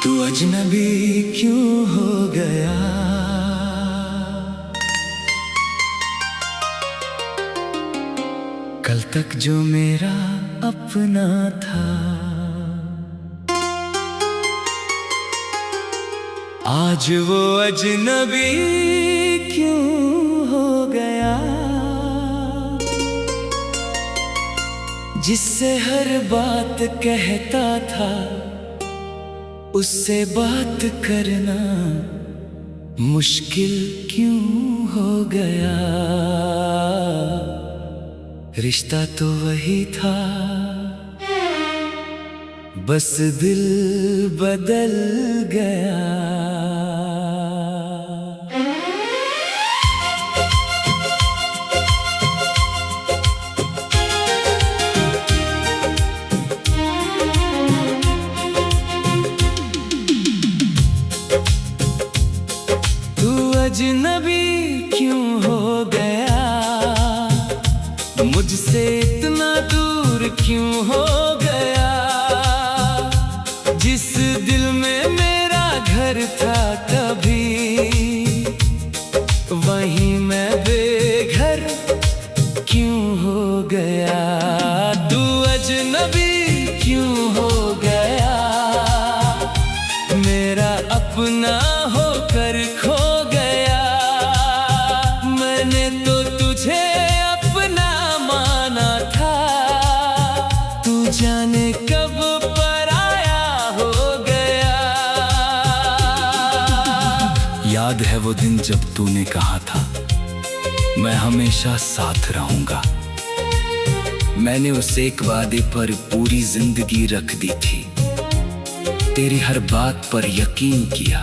तू अजनबी क्यों हो गया। कल तक जो मेरा अपना था, आज वो अजनबी क्यों हो गया। जिससे हर बात कहता था, उससे बात करना मुश्किल क्यों हो गया। रिश्ता तो वही था, बस दिल बदल गया। अजनबी क्यों हो गया, मुझसे इतना दूर क्यों हो गया। जिस दिल में मेरा घर था कभी, वहीं मैं बेघर क्यों हो गया। तू अजनबी क्यों हो गया, मेरा अपना होकर खो गया। मैंने तो तुझे अपना माना था, तू जाने कब पराया हो गया। याद है वो दिन जब तूने कहा था, मैं हमेशा साथ रहूंगा। मैंने उस एक वादे पर पूरी जिंदगी रख दी थी। तेरी हर बात पर यकीन किया,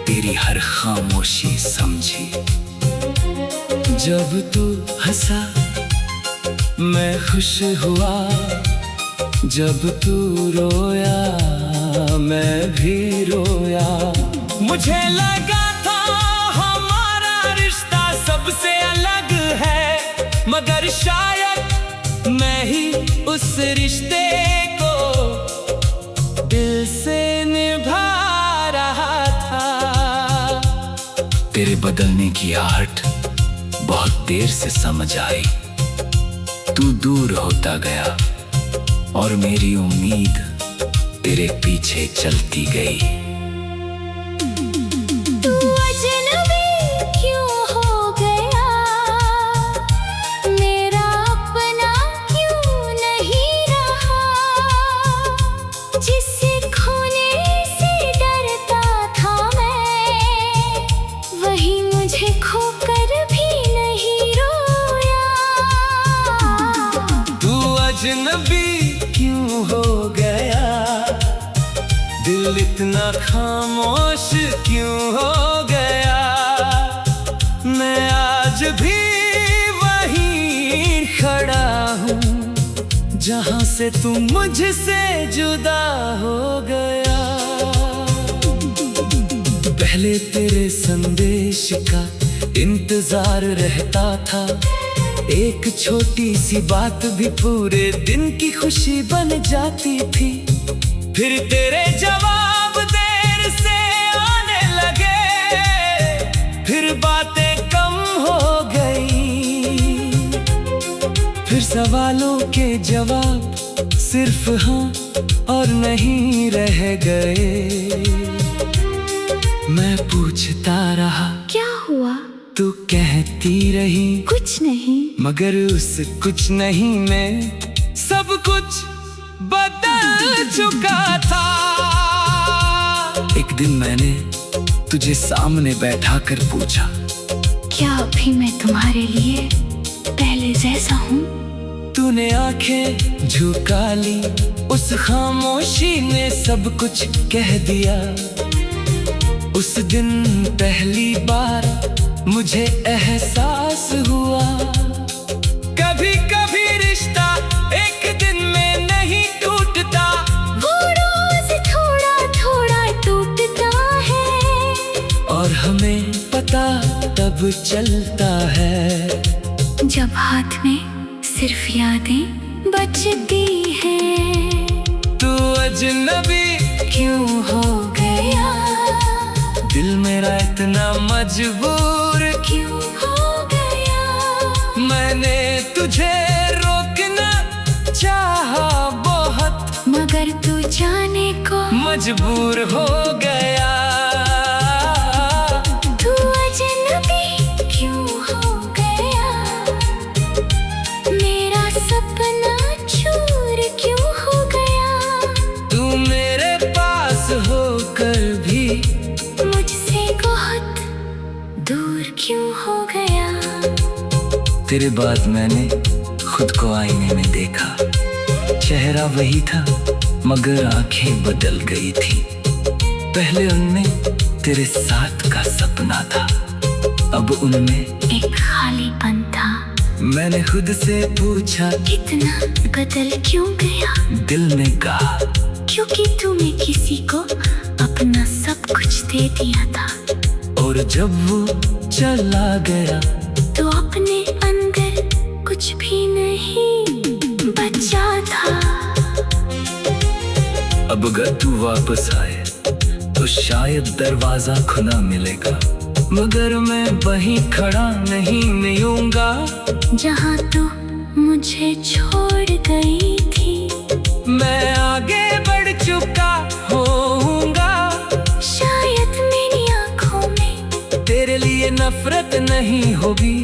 तेरी हर खामोशी समझी। जब तू हंसा मैं खुश हुआ, जब तू रोया मैं भी रोया। मुझे लगा था हमारा रिश्ता सबसे अलग है, मगर शायद मैं ही उस रिश्ते को दिल से निभा रहा था। तेरे बदलने की आहट बहुत देर से समझ आई। तू दूर होता गया और मेरी उम्मीद तेरे पीछे चलती गई। तू अजनबी क्यों हो गया, मेरा अपना क्यों नहीं रहा। जिससे खोने से डरता था मैं, वही मुझे खोकर भी नहीं रोया। तू अजनबी क्यों हो गया, दिल इतना खामोश क्यों हो गया। मैं आज भी वहीं खड़ा हूँ, जहाँ से तू मुझसे जुदा हो गया। पहले तेरे संदेश का इंतजार रहता था, एक छोटी सी बात भी पूरे दिन की खुशी बन जाती थी। फिर तेरे जवाब देर से आने लगे, फिर बातें कम हो गई। फिर सवालों के जवाब सिर्फ हाँ और नहीं रह गए। मैं पूछता रहा क्या हुआ, तू कहती रही कुछ नहीं। मगर उस कुछ नहीं में सब कुछ बदल चुका था। एक दिन मैंने तुझे सामने बैठा कर पूछा, क्या अभी मैं तुम्हारे लिए पहले जैसा हूँ। तूने आंखें झुका ली, उस खामोशी ने सब कुछ कह दिया। उस दिन पहली बार मुझे एहसास हुआ, कभी कभी रिश्ता एक दिन में नहीं टूटता, वो रोज थोड़ा थोड़ा टूटता है। और हमें पता तब चलता है, जब हाथ में सिर्फ यादें बचती हैं। तू अजनबी क्यों हो इतना मजबूर क्यों हो गया? मैंने तुझे रोकना चाहा बहुत, मगर तू जाने को मजबूर हो गया। तू अजनबी क्यों हो गया? मेरा सपना चूर क्यों हो गया? तू मेरे पास होकर भी मुझसे बहुत दूर क्यों हो गया? तेरे बाद मैंने खुद को आईने में देखा, चेहरा वही था मगर आंखें बदल गई थी। पहले उनमें तेरे साथ का सपना था, अब उनमें एक खालीपन था। मैंने खुद से पूछा इतना बदल क्यों गया? दिल ने कहा क्योंकि तूने किसी को अपना सब कुछ दे दिया था, और जब वो चला गया तो अपने अंदर कुछ भी नहीं बचा था। अब अगर तू वापस आए तो शायद दरवाजा खुला मिलेगा, मगर मैं वहीं खड़ा नहीं मिलूंगा जहाँ तू मुझे छोड़ गई थी। मैं आगे बढ़ चुका होऊंगा, शायद मेरी आंखों में तेरे लिए नफरत नहीं होगी,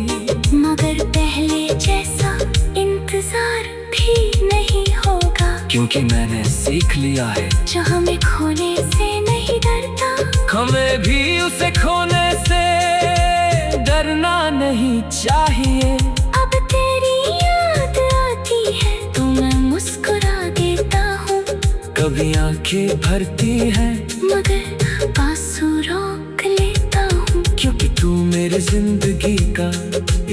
मगर पहले जैसा इंतजार भी नहीं होगा। क्योंकि मैंने सीख लिया है जो हमें खोने से नहीं डरता, हमें भी उसे खोने से डरना नहीं चाहिए। अब तेरी याद आती है तो मैं मुस्कुरा देता हूँ, कभी आंखें भरती है मगर आंसू रोक लेता हूँ। क्योंकि तू मेरी जिंदगी का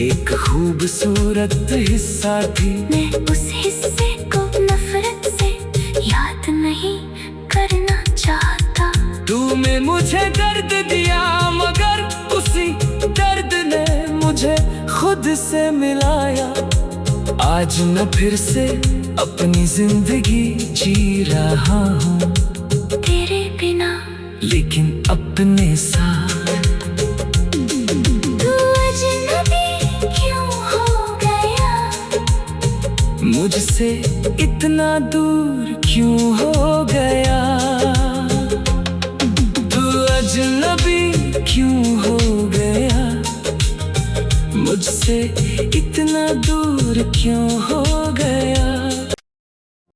एक खूबसूरत हिस्सा थी। मैं उस हिस्से को नफरत से याद नहीं करना चाहता। तूने मुझे दर्द दिया मगर उसी दर्द ने मुझे खुद से मिलाया। आज मैं फिर से अपनी जिंदगी जी रहा हूँ, तेरे बिना लेकिन अपने साथ। तू अजनबी क्यों हो गया? मुझसे इतना दूर क्यों हो गया? तू अजनबी क्यों हो गया? मुझसे इतना दूर क्यों हो गया?